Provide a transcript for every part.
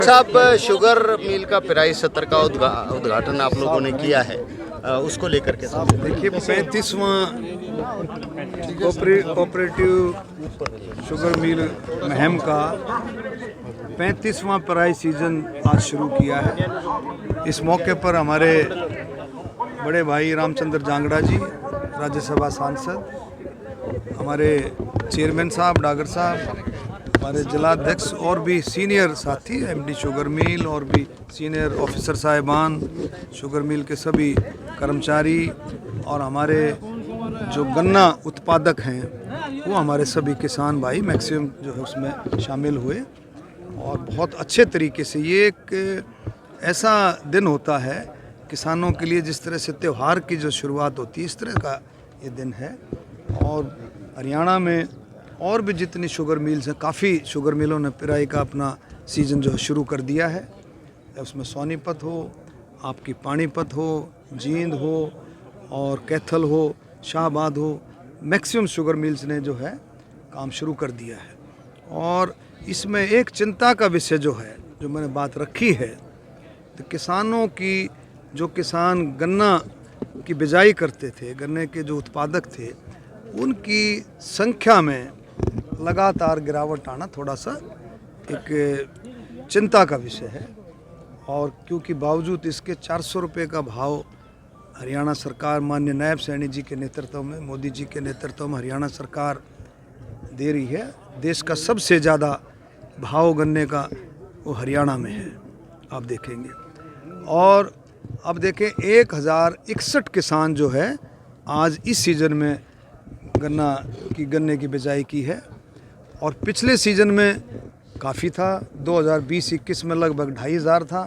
साहब, sugar mill का price 70 का उद्घाटन आप लोगों ने किया है, उसको लेकर के देखिए 35वां कोऑपरेटिव शुगर मिल मुहिम का 35वां प्राइस सीजन आज शुरू किया है। इस मौके पर हमारे बड़े भाई रामचंद्र जांगड़ा जी, राज्यसभा सांसद, हमारे चेयरमैन साहब डागर साहब, हमारे जिलाध्यक्ष और भी सीनियर साथी, एमडी शुगर मिल और भी सीनियर ऑफिसर साहिबान, शुगर मिल के सभी कर्मचारी और हमारे जो गन्ना उत्पादक हैं वो हमारे सभी किसान भाई मैक्सिमम जो है उसमें शामिल हुए। और बहुत अच्छे तरीके से ये एक ऐसा दिन होता है किसानों के लिए, जिस तरह से त्यौहार की जो शुरुआत होती है इस तरह का ये दिन है। और हरियाणा में और भी जितनी शुगर मिल्स हैं, काफ़ी शुगर मिलों ने पिराई का अपना सीज़न जो है शुरू कर दिया है। उसमें सोनीपत हो, आपकी पानीपत हो, जींद हो और कैथल हो, शाहबाद हो, मैक्सिमम शुगर मिल्स ने जो है काम शुरू कर दिया है। और इसमें एक चिंता का विषय जो है, जो मैंने बात रखी है, तो किसानों की, जो किसान गन्ना की बिजाई करते थे, गन्ने के जो उत्पादक थे, उनकी संख्या में लगातार गिरावट आना थोड़ा सा एक चिंता का विषय है। और क्योंकि बावजूद इसके 400 रुपये का भाव हरियाणा सरकार, माननीय नायब सैनी जी के नेतृत्व में, मोदी जी के नेतृत्व में हरियाणा सरकार दे रही है। देश का सबसे ज़्यादा भाव गन्ने का वो हरियाणा में है, आप देखेंगे। और अब देखें 1061 किसान जो है आज इस सीज़न में गन्ने की बिजाई की है। और पिछले सीज़न में काफ़ी था, 2020-21 में लगभग 2500 था।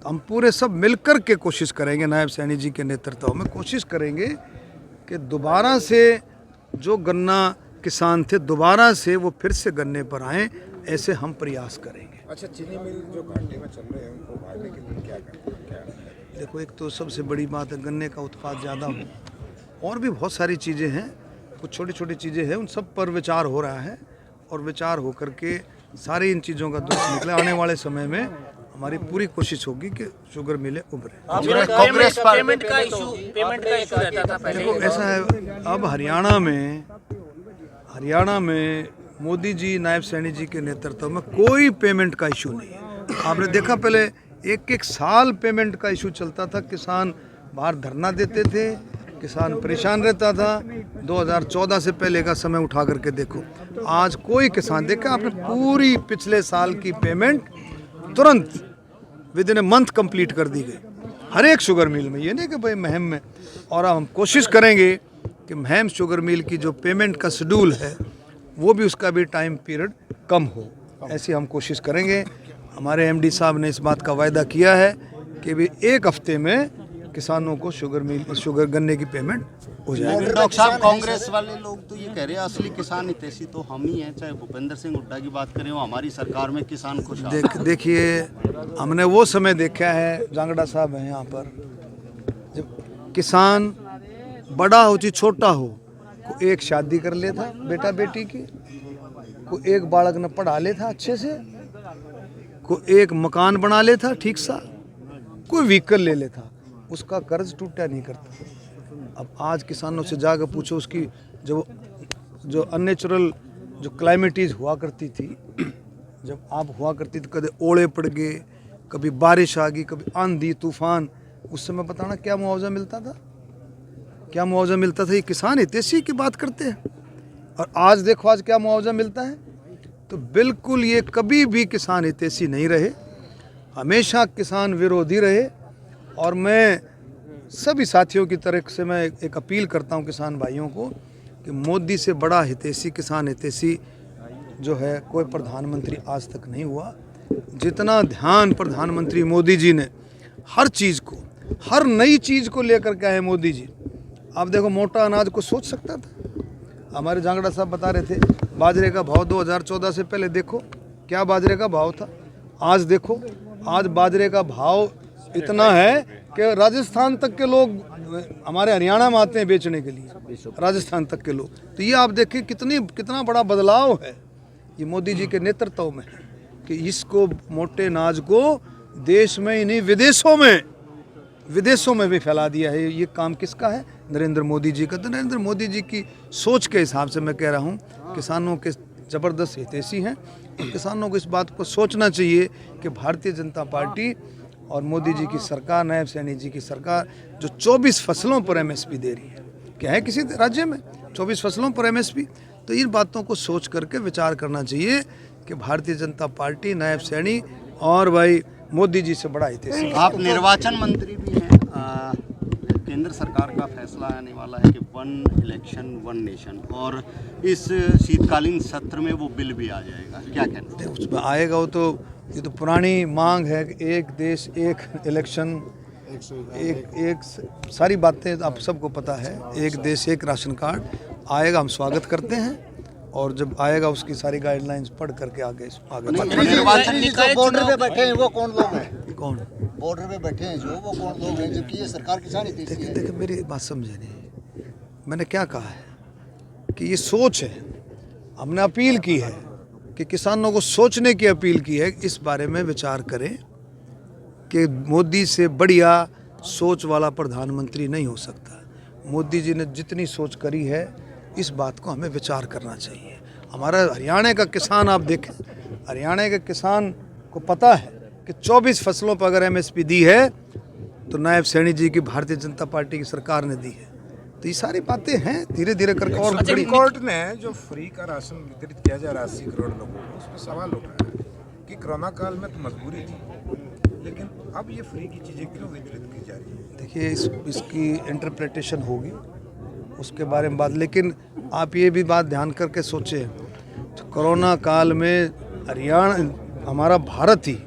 तो हम पूरे सब मिलकर के कोशिश करेंगे, नायब सैनी जी के नेतृत्व में कोशिश करेंगे कि दोबारा से जो गन्ना किसान थे दोबारा से वो फिर से गन्ने पर आएँ, ऐसे हम प्रयास करेंगे। अच्छा, चीनी मिल जो घाटे में चल रहे हैं उनको उभारने के लिए क्या करें? देखो, एक तो सबसे बड़ी बात है गन्ने का उत्पाद ज़्यादा हो, और भी बहुत सारी चीज़ें हैं, कुछ छोटी छोटी चीज़ें हैं, उन सब पर विचार हो रहा है। और विचार हो करके सारी इन चीज़ों का दुरुस्त निकले। आने वाले समय में हमारी पूरी कोशिश होगी कि शुगर मिलें उभरे। कांग्रेस पेमेंट का इशू रहता था पहले। देखो ऐसा है, अब हरियाणा में मोदी जी, नायब सैनी जी के नेतृत्व में कोई पेमेंट का इशू नहीं है। आपने देखा पहले एक साल पेमेंट का इशू चलता था, किसान बाहर धरना देते थे, किसान परेशान रहता था। 2014 से पहले का समय उठा करके देखो, आज कोई किसान, देखा आपने पूरी पिछले साल की पेमेंट तुरंत with in a month complete कर दी गई हर एक शुगर मिल में। ये नहीं कि भाई मुहिम में। और अब हम कोशिश करेंगे कि मुहिम शुगर मिल की जो पेमेंट का शेड्यूल है वो भी, उसका भी टाइम पीरियड कम हो, ऐसी हम कोशिश करेंगे। हमारे एमडी साहब ने इस बात का वायदा किया है कि भी 1 हफ्ते में किसानों को शुगर गन्ने की पेमेंट हो जाएगी। डॉक्टर साहब, कांग्रेस वाले लोग तो ये कह रहे हैं असली किसान हितैषी तो हम ही हैं, चाहे भूपेंद्र सिंह हुड्डा की बात करें, वो हमारी सरकार में किसान खुशहाल। देखिए, हमने वो समय देखा है, जांगड़ा साहब हैं यहाँ पर, जब किसान बड़ा हो चाहे छोटा हो, को एक शादी कर लेता बेटा बेटी की, को एक बालक ने पढ़ा लेता अच्छे से, को एक मकान बना लेता ठीक सा, कोई व्हीकल ले लेता, उसका कर्ज टूटा नहीं करता। अब आज किसानों से जाकर पूछो, उसकी जो अननेचुरल जो क्लाइमेटीज हुआ करती थी, जब आप हुआ करती थी, कभी ओले पड़ गए, कभी बारिश आ गई, कभी आंधी तूफान, उस समय बताना क्या मुआवजा मिलता था, क्या मुआवजा मिलता था। ये किसान हितैषी की बात करते हैं। और आज देखो आज क्या मुआवजा मिलता है। तो बिल्कुल ये कभी भी किसान हितैषी नहीं रहे, हमेशा किसान विरोधी रहे। और मैं सभी साथियों की तरफ से मैं एक अपील करता हूं किसान भाइयों को कि मोदी से बड़ा हितैषी, किसान हितैषी जो है कोई प्रधानमंत्री आज तक नहीं हुआ। जितना ध्यान प्रधानमंत्री मोदी जी ने हर चीज़ को, हर नई चीज़ को लेकर के आए मोदी जी। आप देखो, मोटा अनाज को सोच सकता था? हमारे जांगड़ा साहब बता रहे थे, बाजरे का भाव 2014 से पहले देखो क्या बाजरे का भाव था, आज देखो आज बाजरे का भाव इतना है कि राजस्थान तक के लोग हमारे हरियाणा में आते हैं बेचने के लिए, राजस्थान तक के लोग। तो ये आप देखें कितना बड़ा बदलाव है, ये मोदी जी के नेतृत्व में है। कि इसको मोटे अनाज को देश में ही नहीं विदेशों में भी फैला दिया है। ये काम किसका है? नरेंद्र मोदी जी का। तो नरेंद्र मोदी जी की सोच के हिसाब से मैं कह रहा हूँ, किसानों के ज़बरदस्त हितैषी हैं और किसानों को इस बात को सोचना चाहिए कि भारतीय जनता पार्टी और मोदी जी की सरकार, नायब सैनी जी की सरकार जो 24 फसलों पर MSP दे रही है, क्या है किसी राज्य में 24 फसलों पर MSP? तो इन बातों को सोच करके विचार करना चाहिए कि भारतीय जनता पार्टी, नायब सैनी और भाई मोदी जी से बड़ा हितैषी। आप निर्वाचन मंत्री भी हैं। केंद्र सरकार का फैसला आने वाला है कि 1 इलेक्शन 1 नेशन, और इस शीतकालीन सत्र में वो बिल भी आ जाएगा, क्या कहना है? उसमें आएगा वो तो, ये तो पुरानी मांग है कि एक देश एक इलेक्शन, एक सारी बातें आप सबको पता है। एक देश एक राशन कार्ड आएगा, हम स्वागत करते हैं, और जब आएगा उसकी सारी गाइडलाइंस पढ़ करके आगे निर्वाचन निकाय बॉर्डर पे बैठे हैं वो कौन लोग हैं? कौन बॉर्डर पे बैठे हैं जो, वो कौन लोग हैं? जबकि ये सरकार किसान हितैषी है। देखिए मेरी बात समझे नहीं, मैंने क्या कहा है कि ये सोच है। हमने अपील की है कि किसानों को सोचने की अपील की है, इस बारे में विचार करें कि मोदी से बढ़िया सोच वाला प्रधानमंत्री नहीं हो सकता। मोदी जी ने जितनी सोच करी है, इस बात को हमें विचार करना चाहिए। हमारा हरियाणा का किसान आप देखें, हरियाणा के किसान को पता है कि 24 फसलों पर अगर MSP दी है तो नायब सैनी जी की भारतीय जनता पार्टी की सरकार ने दी है। तो ये सारी बातें हैं, धीरे धीरे करके और बड़ी। कोर्ट ने जो फ्री का राशन वितरित किया जा रहा है 80 करोड़ लोगों को, उस पर सवाल उठ रहा है कि कोरोना काल में तो मजबूरी थी, लेकिन अब ये फ्री की चीज़ें क्यों वितरित की जा रही है? देखिए इसकी इंटरप्रिटेशन होगी, उसके बारे में बात। लेकिन आप ये भी बात ध्यान करके सोचें, तो कोरोना काल में हरियाणा, हमारा भारत ही,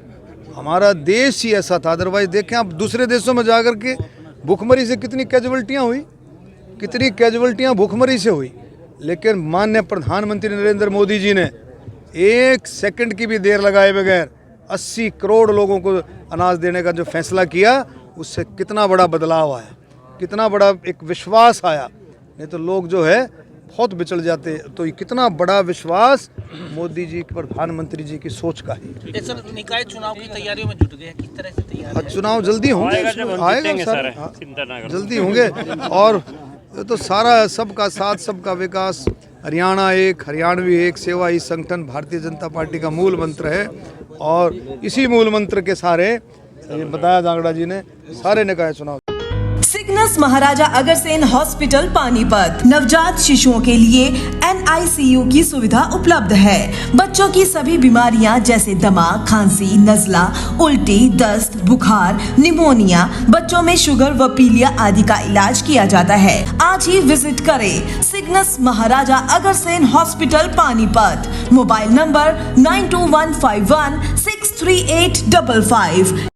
हमारा देश ही ऐसा था। अदरवाइज देखें आप दूसरे देशों में जाकर के भूखमरी से कितनी कैजुअल्टियाँ हुई, कितनी कैजुअल्टियाँ भूखमरी से हुई, लेकिन माननीय प्रधानमंत्री नरेंद्र मोदी जी ने 1 सेकंड की भी देर लगाए बगैर 80 करोड़ लोगों को अनाज देने का जो फैसला किया, उससे कितना बड़ा बदलाव आया, कितना बड़ा एक विश्वास आया। नहीं तो लोग जो है बहुत बिचड़ जाते। तो ये कितना बड़ा विश्वास मोदी जी, प्रधानमंत्री जी की सोच का है। सर, निकाय चुनाव की तैयारियों में जुट गए हैं, किस तरह से तैयार हैं? चुनाव जल्दी होंगे, आएगा सर, जल्दी होंगे। और तो सारा सबका साथ सबका विकास, हरियाणा एक, हरियाणवी एक, सेवा ही संगठन भारतीय जनता पार्टी का मूल मंत्र है। और इसी मूल मंत्र के सारे बताया जांगड़ा जी ने, सारे निकाय चुनाव। सिग्नस महाराजा अग्रसेन हॉस्पिटल पानीपत नवजात शिशुओं के लिए NICU की सुविधा उपलब्ध है। बच्चों की सभी बीमारियां जैसे दमा, खांसी, नजला, उल्टी, दस्त, बुखार, निमोनिया, बच्चों में शुगर व पीलिया आदि का इलाज किया जाता है। आज ही विजिट करें Cygnus Maharaja Agrasen hospital Panipat. Mobile number 9215163855।